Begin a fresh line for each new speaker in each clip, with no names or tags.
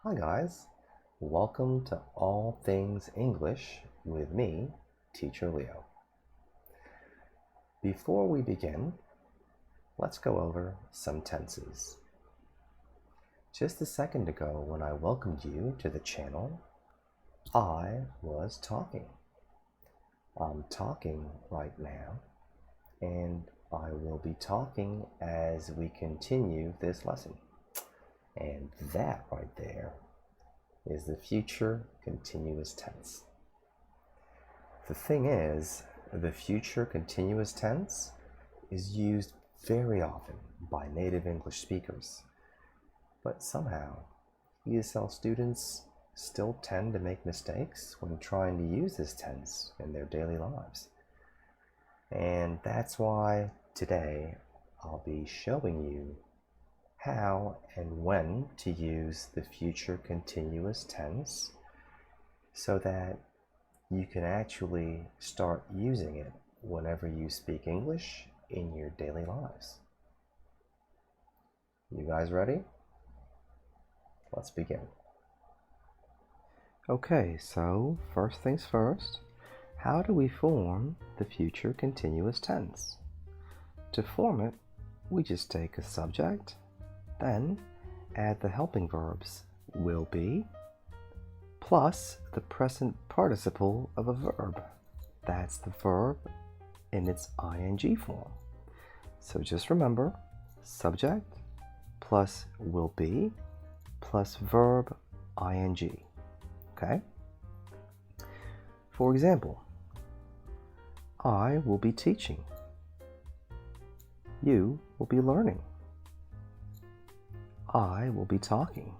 Hi guys, welcome to All Things English with me, Teacher Leo. Before we begin, let's go over some tenses. Just a second ago when I welcomed you to the channel, I was talking. I'm talking right now, and I will be talking as we continue this lesson. And that right there is the future continuous tense. The thing is, the future continuous tense is used very often by native English speakers, but somehow ESL students still tend to make mistakes when trying to use this tense in their daily lives. And that's why today I'll be showing you how and when to use the future continuous tense so that you can actually start using it whenever you speak English in your daily lives. You guys ready? Let's begin. Okay, so first things first, how do we form the future continuous tense? To form it, we just take a subject, then add the helping verbs will be plus the present participle of a verb. That's the verb in its ing form. So just remember, subject plus will be plus verb ing. Okay? For example, I will be teaching. You will be learning. I will be talking.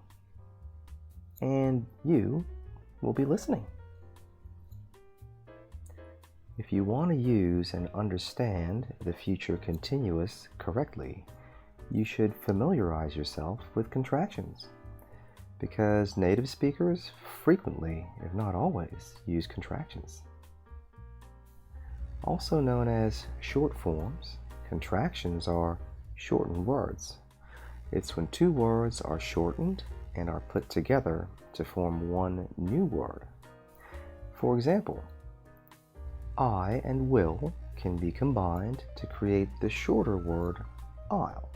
And you will be listening. If you want to use and understand the future continuous correctly, you should familiarize yourself with contractions, because native speakers frequently, if not always, use contractions. Also known as short forms, contractions are shortened words. It's when two words are shortened and are put together to form one new word. For example, I and will can be combined to create the shorter word I'll.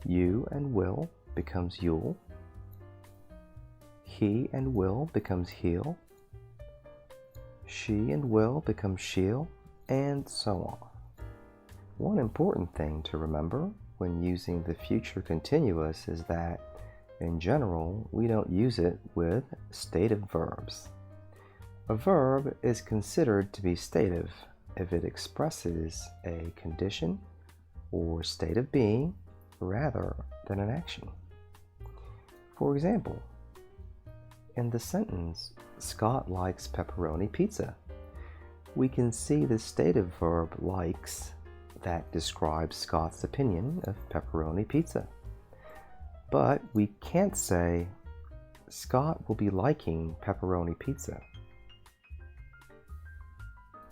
You and will becomes you'll. He and will becomes he'll. She and will becomes she'll, and so on. One important thing to remember when using the future continuous is that, in general, we don't use it with stative verbs. A verb is considered to be stative if it expresses a condition or state of being rather than an action. For example, in the sentence, Scott likes pepperoni pizza, we can see the stative verb likes that describes Scott's opinion of pepperoni pizza. But we can't say, Scott will be liking pepperoni pizza.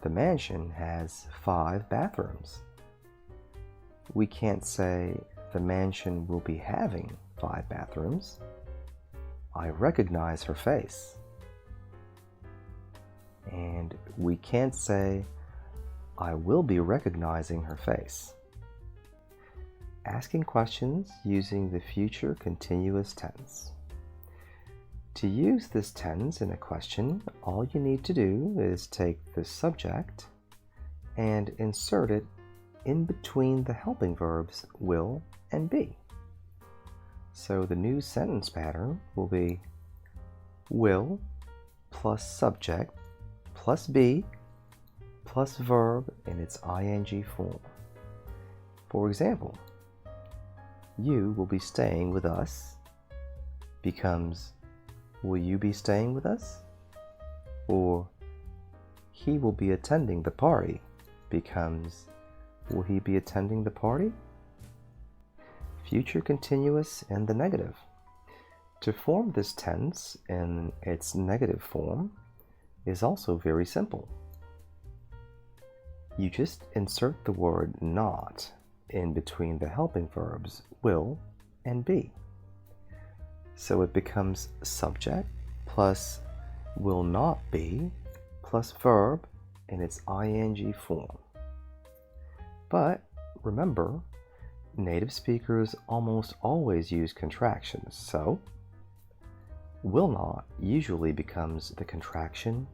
The mansion has 5 bathrooms. We can't say, the mansion will be having 5 bathrooms. I recognize her face. And we can't say, I will be recognizing her face. Asking questions using the future continuous tense. To use this tense in a question, all you need to do is take the subject and insert it in between the helping verbs will and be. So the new sentence pattern will be will plus subject plus be plus verb in its ing form. For example, you will be staying with us becomes will you be staying with us? Or he will be attending the party becomes will he be attending the party? Future continuous in the negative. To form this tense in its negative form is also very simple. You just insert the word not in between the helping verbs will and be. So it becomes subject plus will not be plus verb in its ing form. But remember, native speakers almost always use contractions, so will not usually becomes the contraction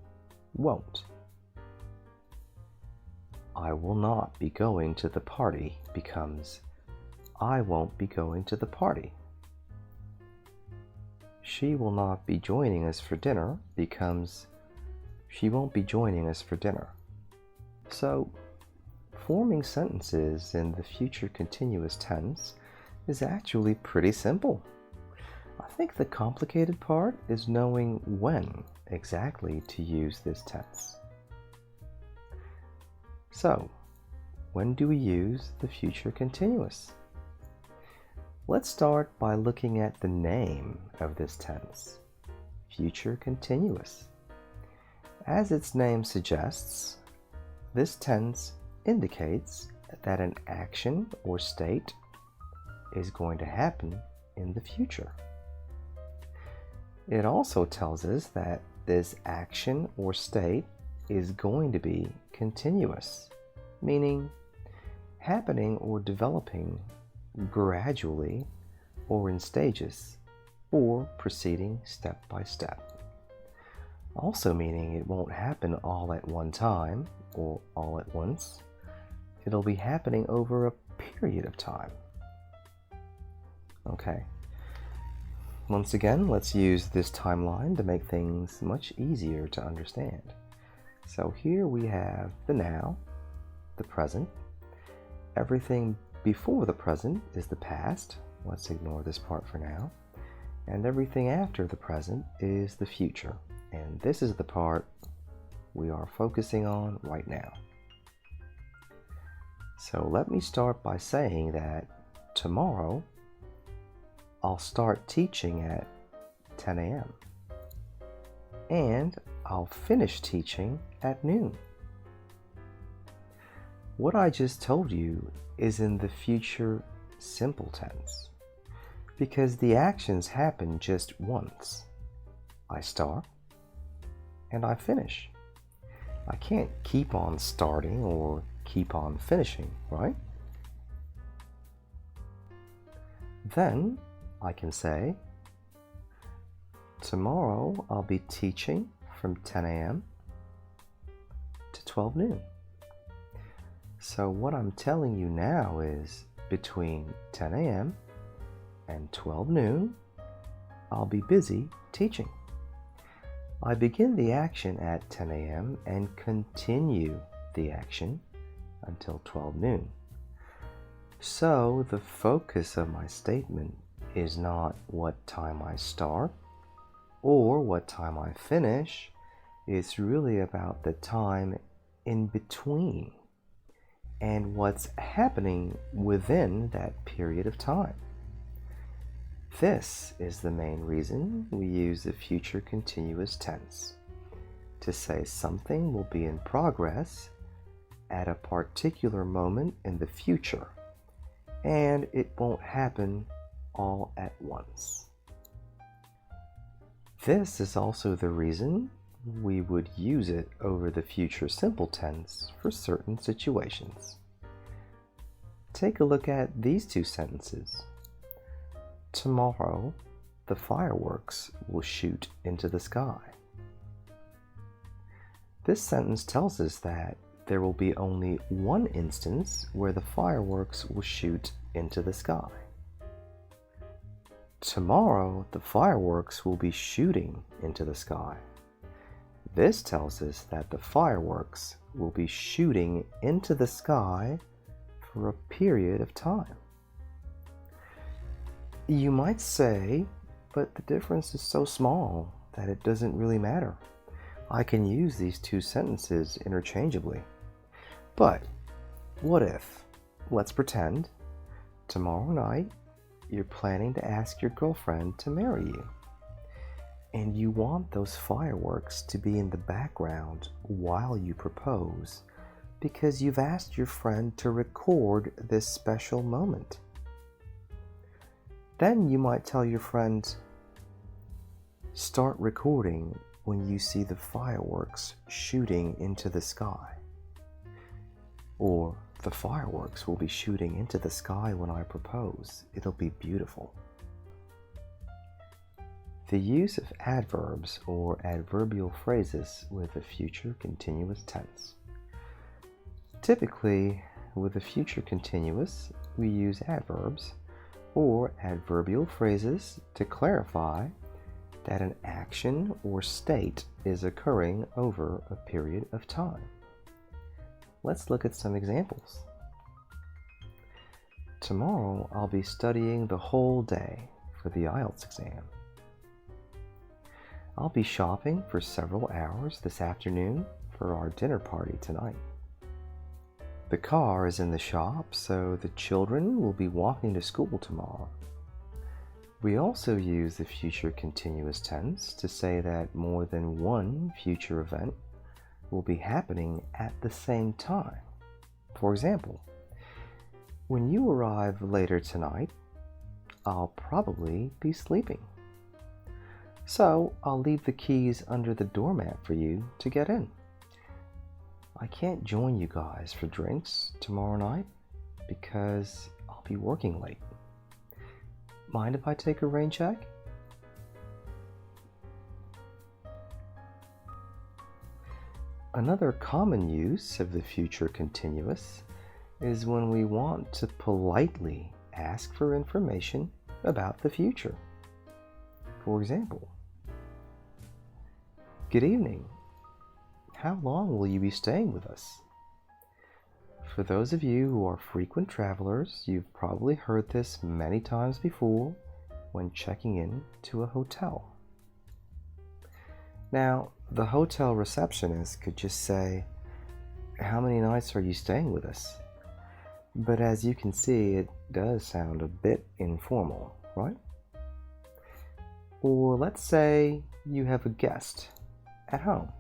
won't. I will not be going to the party becomes I won't be going to the party. She will not be joining us for dinner becomes she won't be joining us for dinner. So, forming sentences in the future continuous tense is actually pretty simple. I think the complicated part is knowing when exactly to use this tense. So, when do we use the future continuous? Let's start by looking at the name of this tense, future continuous. As its name suggests, this tense indicates that an action or state is going to happen in the future. It also tells us that this action or state is going to be continuous, meaning happening or developing gradually or in stages, or proceeding step by step. Also meaning it won't happen all at one time or all at once. It'll be happening over a period of time. Okay. Once again, let's use this timeline to make things much easier to understand. So here we have the now, the present. Everything before the present is the past. Let's ignore this part for now. And everything after the present is the future. And this is the part we are focusing on right now. So let me start by saying that tomorrow I'll start teaching at 10 a.m. and I'll finish teaching at noon. What I just told you is in the future simple tense because the actions happen just once. I start and I finish. I can't keep on starting or keep on finishing, right? Then I can say, tomorrow I'll be teaching from 10 a.m. to 12 noon. So what I'm telling you now is between 10 a.m. and 12 noon, I'll be busy teaching. I begin the action at 10 a.m. and continue the action until 12 noon. So the focus of my statement is not what time I start or what time I finish. It's really about the time in between and what's happening within that period of time. This is the main reason we use the future continuous tense, to say something will be in progress at a particular moment in the future, and it won't happen all at once. This is also the reason we would use it over the future simple tense for certain situations. Take a look at these two sentences. Tomorrow, the fireworks will shoot into the sky. This sentence tells us that there will be only one instance where the fireworks will shoot into the sky. Tomorrow, the fireworks will be shooting into the sky. This tells us that the fireworks will be shooting into the sky for a period of time. You might say, but the difference is so small that it doesn't really matter. I can use these two sentences interchangeably. But what if, let's pretend, tomorrow night you're planning to ask your girlfriend to marry you, and you want those fireworks to be in the background while you propose because you've asked your friend to record this special moment. Then you might tell your friend, Start recording when you see the fireworks shooting into the sky. Or the fireworks will be shooting into the sky when I propose. It'll be beautiful. The use of adverbs or adverbial phrases with a future continuous tense. Typically, with a future continuous, we use adverbs or adverbial phrases to clarify that an action or state is occurring over a period of time. Let's look at some examples. Tomorrow, I'll be studying the whole day for the IELTS exam. I'll be shopping for several hours this afternoon for our dinner party tonight. The car is in the shop, so the children will be walking to school tomorrow. We also use the future continuous tense to say that more than one future event will be happening at the same time. For example, when you arrive later tonight, I'll probably be sleeping. So I'll leave the keys under the doormat for you to get in. I can't join you guys for drinks tomorrow night because I'll be working late. Mind if I take a rain check? Another common use of the future continuous is when we want to politely ask for information about the future. For example, good evening. How long will you be staying with us? For those of you who are frequent travelers, you've probably heard this many times before when checking in to a hotel. Now, the hotel receptionist could just say, "How many nights are you staying with us?" But as you can see, it does sound a bit informal, right? Or let's say you have a guest at home,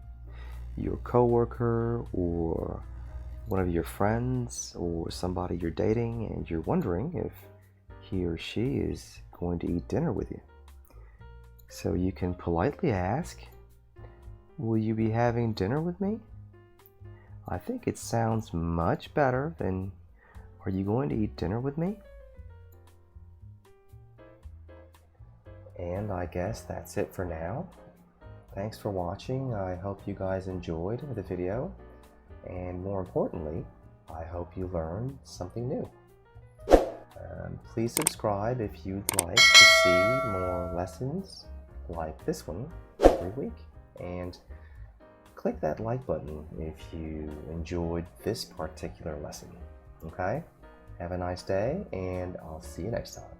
your coworker or one of your friends or somebody you're dating, and you're wondering if he or she is going to eat dinner with you. So you can politely ask, "Will you be having dinner with me?" I think it sounds much better than, "Are you going to eat dinner with me?" And I guess that's it for now. Thanks for watching. I hope you guys enjoyed the video. And more importantly, I hope you learned something new. Please subscribe if you'd like to see more lessons like this one every week. And click that like button if you enjoyed this particular lesson. Okay? Have a nice day, and I'll see you next time.